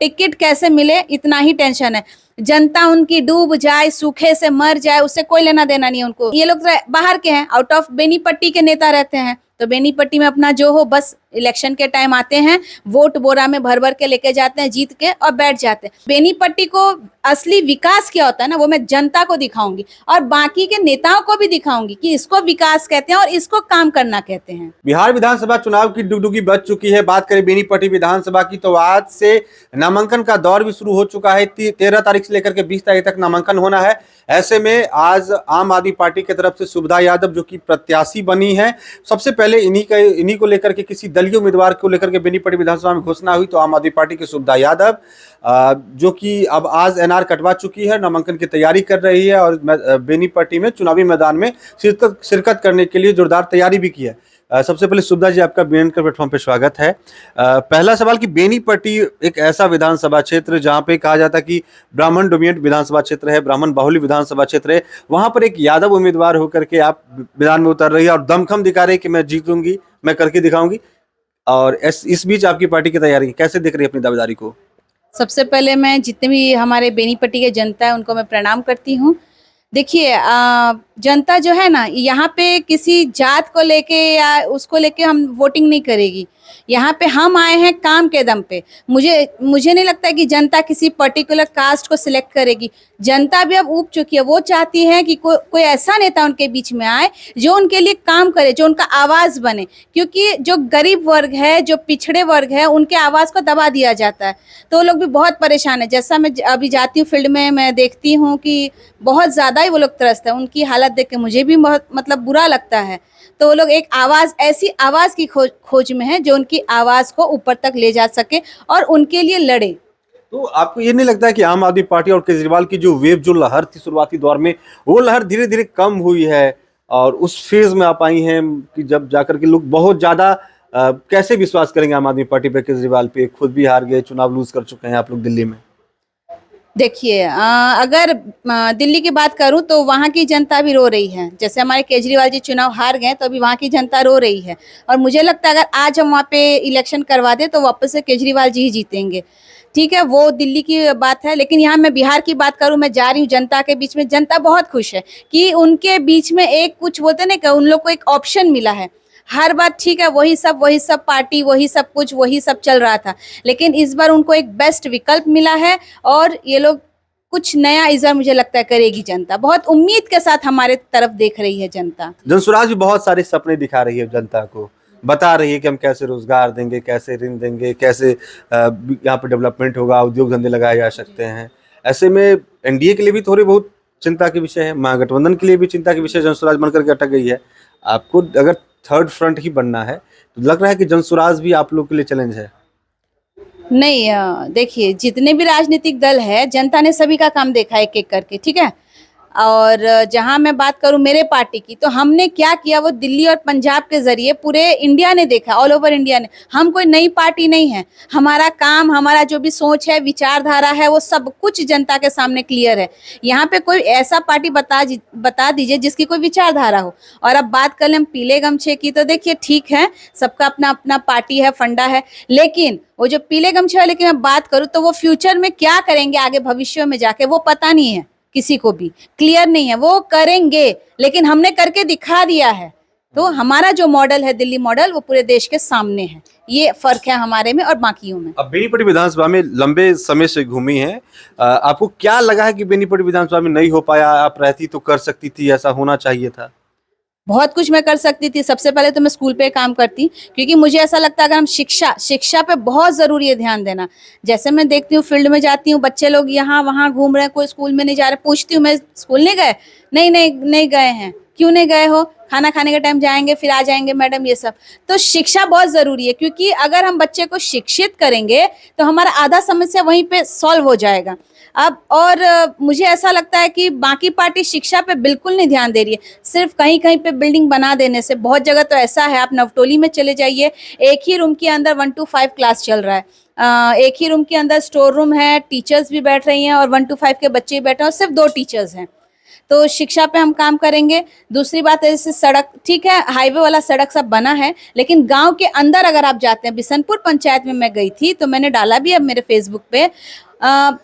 Ticket कैसे मिले इतना ही टेंशन है। जनता उनकी डूब जाए, सूखे से मर जाए, उससे कोई लेना देना नहीं है उनको। ये लोग बाहर के हैं, आउट ऑफ बेनीपट्टी के नेता रहते हैं, तो बेनीपट्टी में अपना जो हो, बस इलेक्शन के टाइम आते हैं, वोट बोरा में भर भर के लेके जाते हैं, जीत के और बैठ जाते हैं। बेनीपट्टी को असली विकास क्या होता है ना, वो मैं जनता को दिखाऊंगी और बाकी के नेताओं को भी दिखाऊंगी कि इसको विकास कहते हैं और इसको काम करना कहते हैं। बिहार विधानसभा चुनाव की डुगडुगी बज चुकी है। बात करें बेनीपट्टी विधानसभा की तो आज से नामांकन का दौर भी शुरू हो चुका है। 13 तारीख से लेकर के 20 तारीख तक नामांकन होना है। ऐसे में आज आम आदमी पार्टी की तरफ से सुविधा यादव जो कि प्रत्याशी बनी है, सबसे पहले इन्हीं को लेकर के किसी दलीय उम्मीदवार को लेकर के बेनीपट्टी विधानसभा में घोषणा हुई। तो आम आदमी पार्टी की सुविधा यादव जो कि अब आज एनआर कटवा चुकी है, नामांकन की तैयारी कर रही है और बेनीपट्टी में चुनावी मैदान में शिरकत करने के लिए जोरदार तैयारी भी की है। सबसे पहले सुविधा जी, आपका बीएन के प्लेटफॉर्म पे स्वागत है। पहला सवाल कि बेनीपट्टी एक ऐसा विधानसभा क्षेत्र जहां पे कहा जाता है कि ब्राह्मण डोमिनेट विधानसभा क्षेत्र है, ब्राह्मण बहुल विधानसभा क्षेत्र है, वहां पर एक यादव उम्मीदवार होकर के आप मैदान में उतर रही है और दमखम दिखा रही है कि मैं जीतूंगी, मैं करके दिखाऊंगी। और इस बीच आपकी पार्टी की तैयारी कैसे दिख रही है अपनी दावेदारी को? सबसे पहले मैं जितने भी हमारे बेनीपट्टी के जनता है उनको मैं प्रणाम करती हूँ। देखिए, जनता जो है ना, यहाँ पे किसी जात को लेके या उसको लेके हम वोटिंग नहीं करेगी। यहाँ पे हम आए हैं काम के दम पे। मुझे नहीं लगता है कि जनता किसी पर्टिकुलर कास्ट को सिलेक्ट करेगी। जनता भी अब ऊब चुकी है, वो चाहती है कि कोई ऐसा नेता उनके बीच में आए जो उनके लिए काम करे, जो उनका आवाज़ बने। क्योंकि जो गरीब वर्ग है, जो पिछड़े वर्ग है, उनके आवाज़ को दबा दिया जाता है, तो वो लोग भी बहुत परेशान है। जैसा मैं अभी जाती हूँ फील्ड में, मैं देखती हूँ कि बहुत ज़्यादा ही वो लोग त्रस्त है। उनकी हालत देख के मुझे भी बहुत मतलब बुरा लगता है। तो वो लोग एक आवाज़, ऐसी आवाज़ की खोज में है जो उनकी आवाज़ को ऊपर तक ले जा सके और उनके लिए लड़े। तो आपको ये नहीं लगता है कि आम आदमी पार्टी और केजरीवाल की जो वेव, जो लहर थी शुरुआती दौर में, वो लहर धीरे धीरे कम हुई है और उस फेज में आप आई हैं कि जब जाकर के लोग बहुत ज्यादा कैसे विश्वास करेंगे आम आदमी पार्टी पे, केजरीवाल पे? खुद भी हार गए, चुनाव लूज कर चुके हैं आप लोग दिल्ली में। देखिए, अगर दिल्ली की बात करूं तो वहाँ की जनता भी रो रही है। जैसे हमारे केजरीवाल जी चुनाव हार गए, तो अभी वहाँ की जनता रो रही है और मुझे लगता है अगर आज हम वहाँ पे इलेक्शन करवा दें तो वापस से केजरीवाल जी ही जीतेंगे। ठीक है, वो दिल्ली की बात है, लेकिन यहाँ मैं बिहार की बात करूँ, मैं जा रही हूँ जनता के बीच में। जनता बहुत खुश है कि उनके बीच में एक कुछ बोलते ना कि उन लोग को एक ऑप्शन मिला है। हर बात ठीक है, वही सब पार्टी, वही सब कुछ, वही सब चल रहा था, लेकिन इस बार उनको एक बेस्ट विकल्प मिला है और ये लोग कुछ नया इस बार मुझे लगता है करेगी जनता। बहुत उम्मीद के साथ हमारे तरफ देख रही है जनता। जनसुराज भी बहुत सारे सपने दिखा रही है जनता को, बता रही है कि हम कैसे रोजगार देंगे, कैसे ऋण देंगे, कैसे यहाँ पे डेवलपमेंट होगा, उद्योग धंधे लगाए जा सकते हैं। ऐसे में एनडीए के लिए भी थोड़ी बहुत चिंता के विषय है, महागठबंधन के लिए भी चिंता के विषय जनसुराज बनकर के अटक गई है। आपको अगर थर्ड फ्रंट ही बनना है तो लग रहा है कि जनसुराज भी आप लोग के लिए चैलेंज है। नहीं, देखिए, जितने भी राजनीतिक दल है, जनता ने सभी का काम देखा एक एक करके, ठीक है। और जहां मैं बात करूं मेरे पार्टी की, तो हमने क्या किया वो दिल्ली और पंजाब के जरिए पूरे इंडिया ने देखा, ऑल ओवर इंडिया ने। हम कोई नई पार्टी नहीं है। हमारा काम, हमारा जो भी सोच है, विचारधारा है, वो सब कुछ जनता के सामने क्लियर है। यहाँ पे कोई ऐसा पार्टी बता दीजिए जिसकी कोई विचारधारा हो। और अब बात कर लें पीले गमछे की, तो देखिए ठीक है, सबका अपना अपना पार्टी है, फंडा है, लेकिन वो जो पीले गमछे वाले की मैं बात करूँ तो वो फ्यूचर में क्या करेंगे आगे भविष्य में जाके, वो पता नहीं है, किसी को भी क्लियर नहीं है। वो करेंगे, लेकिन हमने करके दिखा दिया है। तो हमारा जो मॉडल है, दिल्ली मॉडल, वो पूरे देश के सामने है। ये फर्क है हमारे में और बाकियों में। अब बेनीपट्टी विधानसभा में लंबे समय से घूमी हैं, आपको क्या लगा है कि बेनीपट्टी विधानसभा में नहीं हो पाया? आप रहती तो कर सकती थी, ऐसा होना चाहिए था। बहुत कुछ मैं कर सकती थी। सबसे पहले तो मैं स्कूल पे काम करती, क्योंकि मुझे ऐसा लगता है अगर हम शिक्षा पे बहुत ज़रूरी है ध्यान देना। जैसे मैं देखती हूँ, फील्ड में जाती हूँ, बच्चे लोग यहाँ वहाँ घूम रहे हैं, कोई स्कूल में नहीं जा रहे। पूछती हूँ, मैं स्कूल नहीं गए? नहीं गए हैं। क्यों नहीं गए हो? खाना खाने के टाइम जाएंगे, फिर आ जाएंगे मैडम, ये सब। तो शिक्षा बहुत ज़रूरी है, क्योंकि अगर हम बच्चे को शिक्षित करेंगे तो हमारा आधा समस्या वहीं पे सॉल्व हो जाएगा। अब और मुझे ऐसा लगता है कि बाकी पार्टी शिक्षा पे बिल्कुल नहीं ध्यान दे रही है। सिर्फ कहीं कहीं पे बिल्डिंग बना देने से, बहुत जगह तो ऐसा है, आप नवटोली में चले जाइए, एक ही रूम के अंदर 1 to 5 क्लास चल रहा है। एक ही रूम के अंदर स्टोर रूम है, टीचर्स भी बैठ रही हैं और 1 to 5 के बच्चे बैठे हैं और सिर्फ 2 टीचर्स हैं। तो शिक्षा पे हम काम करेंगे। दूसरी बात है जैसे सड़क, ठीक है हाईवे वाला सड़क सब बना है, लेकिन गांव के अंदर अगर आप जाते हैं, बिशनपुर पंचायत में मैं गई थी तो मैंने डाला भी अब मेरे फेसबुक पे,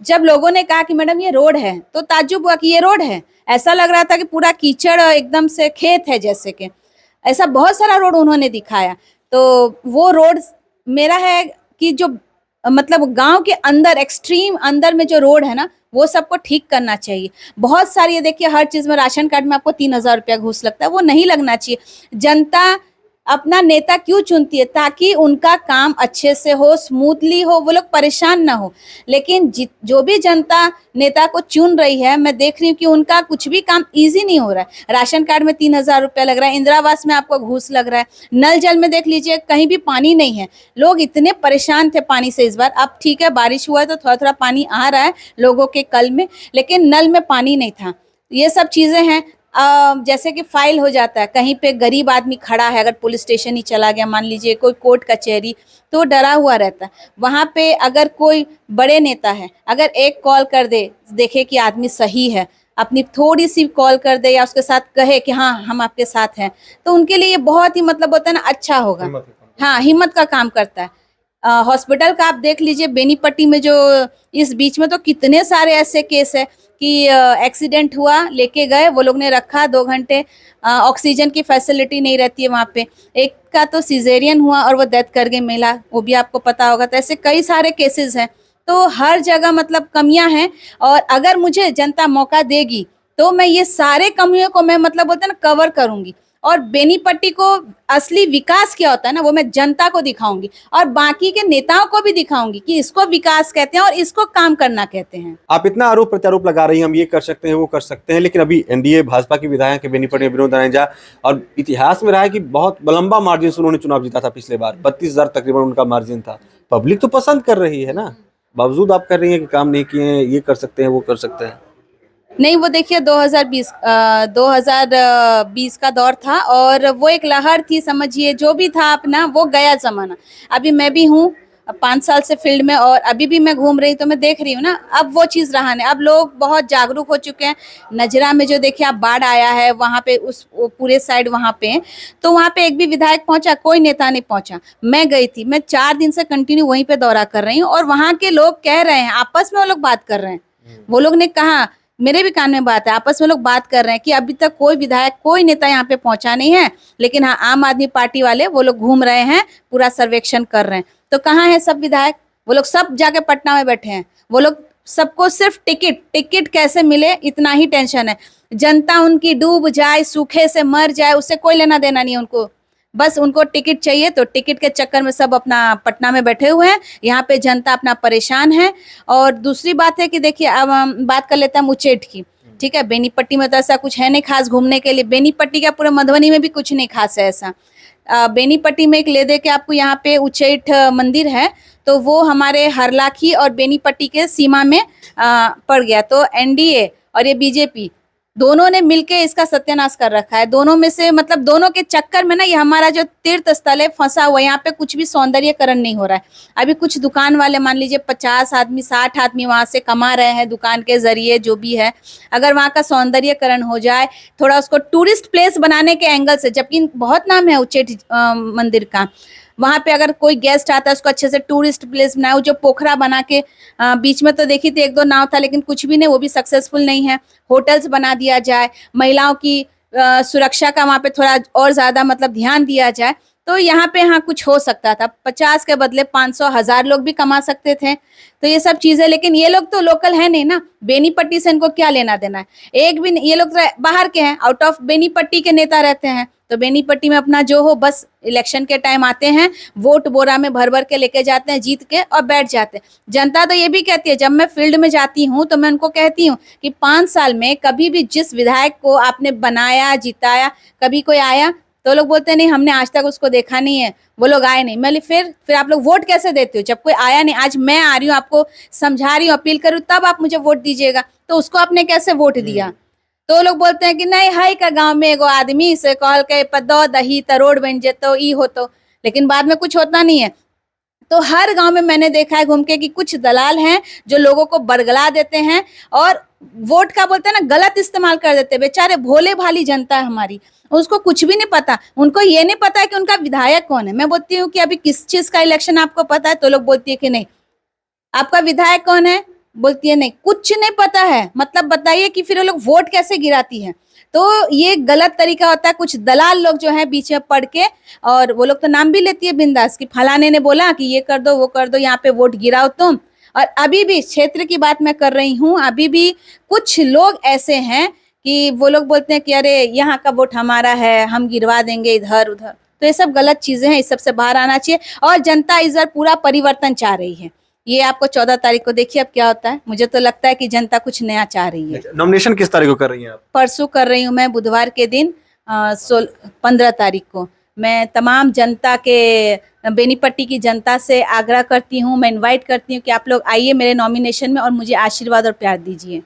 जब लोगों ने कहा कि मैडम ये रोड है तो ताज्जुब हुआ कि ये रोड है। ऐसा लग रहा था कि पूरा कीचड़ एकदम से खेत है जैसे कि, ऐसा बहुत सारा रोड उन्होंने दिखाया। तो वो रोड मेरा है कि जो मतलब गांव के अंदर एक्सट्रीम अंदर में जो रोड है ना वो सबको ठीक करना चाहिए। बहुत सारी ये देखिए हर चीज में राशन कार्ड में आपको 3,000 रुपया घूस लगता है, वो नहीं लगना चाहिए। जनता अपना नेता क्यों चुनती है? ताकि उनका काम अच्छे से हो, स्मूथली हो, वो लोग परेशान ना हो। लेकिन जो भी जनता नेता को चुन रही है, मैं देख रही हूँ कि उनका कुछ भी काम इजी नहीं हो रहा है। राशन कार्ड में 3,000 रुपया लग रहा है, इंदिरा आवास में आपको घूस लग रहा है, नल जल में देख लीजिए कहीं भी पानी नहीं है। लोग इतने परेशान थे पानी से इस बार। अब ठीक है बारिश हुआ है तो थोड़ा थोड़ा पानी आ रहा है लोगों के कल में, लेकिन नल में पानी नहीं था। ये सब चीजें हैं। जैसे कि फाइल हो जाता है, कहीं पे गरीब आदमी खड़ा है, अगर पुलिस स्टेशन ही चला गया, मान लीजिए कोई कोर्ट कचहरी, तो डरा हुआ रहता है। वहाँ पे अगर कोई बड़े नेता है, अगर एक कॉल कर दे, देखे कि आदमी सही है, अपनी थोड़ी सी कॉल कर दे या उसके साथ कहे कि हाँ हम आपके साथ हैं, तो उनके लिए ये बहुत ही मतलब होता है ना, अच्छा होगा। हाँ, हिम्मत का काम करता है। हॉस्पिटल का आप देख लीजिए बेनीपट्टी में, जो इस बीच में तो कितने सारे ऐसे केस है कि एक्सीडेंट हुआ, लेके गए, वो लोग ने रखा 2 घंटे, ऑक्सीजन की फैसिलिटी नहीं रहती है वहाँ पे। एक का तो सिजेरियन हुआ और वो डेथ कर गई महिला, वो भी आपको पता होगा। तो ऐसे कई सारे केसेस हैं। तो हर जगह मतलब कमियां हैं, और अगर मुझे जनता मौका देगी तो मैं ये सारे कमियों को मैं मतलब बोलते हैं ना कवर करूंगी, और बेनीपट्टी को असली विकास क्या होता है ना वो मैं जनता को दिखाऊंगी, और बाकी के नेताओं को भी दिखाऊंगी कि इसको विकास कहते हैं और इसको काम करना कहते हैं। आप इतना आरोप प्रत्यारोप लगा रही हैं, हम ये कर सकते हैं वो कर सकते हैं, लेकिन अभी एनडीए भाजपा की विधायक है बेनीपट्टी में विनोद रंजा, और इतिहास में रहा है कि बहुत लंबा मार्जिन से उन्होंने चुनाव जीता था। पिछले बार 32,000 तकरीबन उनका मार्जिन था। पब्लिक तो पसंद कर रही है ना, बावजूद आप कर रही हैं कि काम नहीं किए हैं, ये कर सकते हैं वो कर सकते हैं। नहीं, वो देखिए 2020 का दौर था, और वो एक लहर थी, समझिए जो भी था अपना, वो गया जमाना। अभी मैं भी हूँ 5 साल से फील्ड में, और अभी भी मैं घूम रही, तो मैं देख रही हूँ ना, अब वो चीज़ रहा नहीं। अब लोग बहुत जागरूक हो चुके हैं। नजरा में जो देखिए आप बाढ़ आया है, वहाँ पे उस वो पूरे साइड वहाँ पे, तो वहाँ पे एक भी विधायक पहुंचा? कोई नेता नहीं पहुंचा। मैं गई थी, मैं 4 दिन से कंटिन्यू वहीं पे दौरा कर रही हूँ, और वहाँ के लोग कह रहे हैं, आपस में वो लोग बात कर रहे हैं। वो लोग ने कहा, मेरे भी कान में बात है, आपस में लोग बात कर रहे हैं कि अभी तक कोई विधायक, कोई नेता यहाँ पे पहुंचा नहीं है, लेकिन हाँ आम आदमी पार्टी वाले वो लोग घूम रहे हैं, पूरा सर्वेक्षण कर रहे हैं। तो कहाँ है सब विधायक? वो लोग सब जाके पटना में बैठे हैं। वो लोग सबको सिर्फ टिकट कैसे मिले इतना ही टेंशन है। जनता उनकी डूब जाए, सूखे से मर जाए, उससे कोई लेना देना नहीं है उनको। बस उनको टिकट चाहिए, तो टिकट के चक्कर में सब अपना पटना में बैठे हुए हैं। यहाँ पे जनता अपना परेशान है। और दूसरी बात है कि देखिए, अब हम बात कर लेते हैं उच्चैठ की। ठीक है, बेनीपट्टी में तो ऐसा कुछ है नहीं खास घूमने के लिए। बेनीपट्टी का पूरे मधुबनी में भी कुछ नहीं खास है ऐसा। बेनीपट्टी में एक ले दे के आपको यहाँ पे उच्चैठ मंदिर है, तो वो हमारे हरलाखी और बेनीपट्टी के सीमा में पड़ गया। तो एनडीए और ये बीजेपी दोनों ने मिलके इसका सत्यानाश कर रखा है। दोनों में से मतलब दोनों के चक्कर में ना ये हमारा जो तीर्थ स्थल है फंसा हुआ है। यहाँ पे कुछ भी सौंदर्यकरण नहीं हो रहा है। अभी कुछ दुकान वाले, मान लीजिए 50 आदमी 60 आदमी वहां से कमा रहे हैं दुकान के जरिए, जो भी है। अगर वहाँ का सौंदर्यकरण हो जाए, थोड़ा उसको टूरिस्ट प्लेस बनाने के एंगल से, जबकि बहुत नाम है उच्चैठ मंदिर का, वहां पे अगर कोई गेस्ट आता है उसको अच्छे से टूरिस्ट प्लेस बनाए। जो पोखरा बना के बीच में तो देखी थी 1-2 नाव था, लेकिन कुछ भी नहीं, वो भी सक्सेसफुल नहीं है। होटल्स बना दिया जाए, महिलाओं की सुरक्षा का वहां पे थोड़ा और ज्यादा मतलब ध्यान दिया जाए, तो यहाँ पे हाँ कुछ हो सकता था। 50 के बदले 500 1000 लोग भी कमा सकते थे। तो ये सब चीजें, लेकिन ये लोग तो लोकल है नहीं ना, बेनीपट्टी से इनको क्या लेना देना है। एक भी ये लोग तो बाहर के हैं, आउट ऑफ बेनीपट्टी के नेता रहते हैं। तो बेनीपट्टी में अपना जो हो, बस इलेक्शन के टाइम आते हैं, वोट बोरा में भर भर के लेके जाते हैं, जीत के और बैठ जाते हैं। जनता तो ये भी कहती है, जब मैं फील्ड में जाती हूँ तो मैं उनको कहती हूँ कि 5 साल में कभी भी जिस विधायक को आपने बनाया, जिताया, कभी कोई आया? तो लोग बोलते हैं नहीं, हमने आज तक उसको देखा नहीं है, वो लोग आए नहीं। मैं फिर आप लोग वोट कैसे देते हो जब कोई आया नहीं? आज मैं आ रही हूँ, आपको समझा रही हूँ, अपील करूँ, तब आप मुझे वोट दीजिएगा। तो उसको आपने कैसे वोट दिया? तो लोग बोलते हैं कि नहीं, हाई का गांव में एगो आदमी से कहल के पदो दही त रोड बन जेतो, ई हो तो, लेकिन बाद में कुछ होता नहीं है। तो हर गांव में मैंने देखा है घूम के कि कुछ दलाल हैं जो लोगों को बरगला देते हैं और वोट का बोलते हैं ना गलत इस्तेमाल कर देते हैं। बेचारे भोले भाली जनता है हमारी, उसको कुछ भी नहीं पता। उनको ये नहीं पता है कि उनका विधायक कौन है। मैं बोलती हूँ कि अभी किस चीज का इलेक्शन आपको पता है, तो लोग बोलती है कि नहीं आपका विधायक कौन है, बोलती है नहीं कुछ नहीं पता है। मतलब बताइए कि फिर वो लोग वोट कैसे गिराती है। तो ये गलत तरीका होता है। कुछ दलाल लोग जो है बीच में पढ़ के, और वो लोग तो नाम भी लेती है बिंदास कि फलाने ने बोला कि ये कर दो वो कर दो, यहाँ पे वोट गिराओ तुम। और अभी भी क्षेत्र की बात मैं कर रही हूँ, अभी भी कुछ लोग ऐसे हैं कि वो लोग बोलते हैं कि अरे यहाँ का वोट हमारा है, हम गिरवा देंगे इधर उधर। तो ये सब गलत चीजें हैं, इस सब से बाहर आना चाहिए। और जनता इस बार पूरा परिवर्तन चाह रही है। ये आपको 14 तारीख को देखिए अब क्या होता है। मुझे तो लगता है कि जनता कुछ नया चाह रही है। नॉमिनेशन किस तारीख को कर रही हैं आप? परसों कर रही हूँ मैं, बुधवार के दिन 15 तारीख को। मैं तमाम जनता के, बेनीपट्टी की जनता से आग्रह करती हूँ, मैं इनवाइट करती हूँ कि आप लोग आइए मेरे नॉमिनेशन में और मुझे आशीर्वाद और प्यार दीजिए।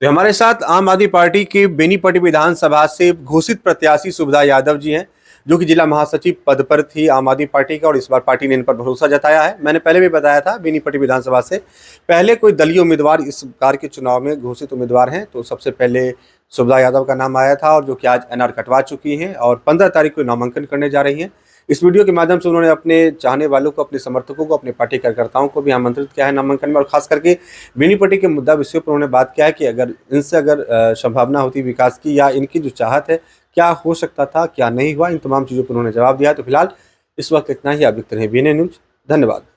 तो हमारे साथ आम आदमी पार्टी की बेनीपट्टी विधानसभा से घोषित प्रत्याशी सुविधा यादव जी हैं, जो कि जिला महासचिव पद पर थी आम आदमी पार्टी का, और इस बार पार्टी ने इन पर भरोसा जताया है। मैंने पहले भी बताया था बेनीपट्टी विधानसभा से पहले कोई दलीय उम्मीदवार इस बार के चुनाव में घोषित उम्मीदवार हैं तो सबसे पहले सुविधा यादव का नाम आया था, और जो कि आज एनआर कटवा चुकी हैं और 15 तारीख को नामांकन करने जा रही हैं। इस वीडियो के माध्यम से उन्होंने अपने चाहने वालों को, अपने समर्थकों को, अपने पार्टी कार्यकर्ताओं को भी आमंत्रित किया है नामांकन में, और खास करके बेनीपट्टी के मुद्दा विषयों पर उन्होंने बात किया है कि अगर इनसे संभावना होती विकास की, या इनकी जो चाहत है क्या हो सकता था क्या नहीं हुआ, इन तमाम चीज़ों पर उन्होंने जवाब दिया है। तो फिलहाल इस वक्त इतना ही। आप देखते रहे BNN न्यूज़। धन्यवाद।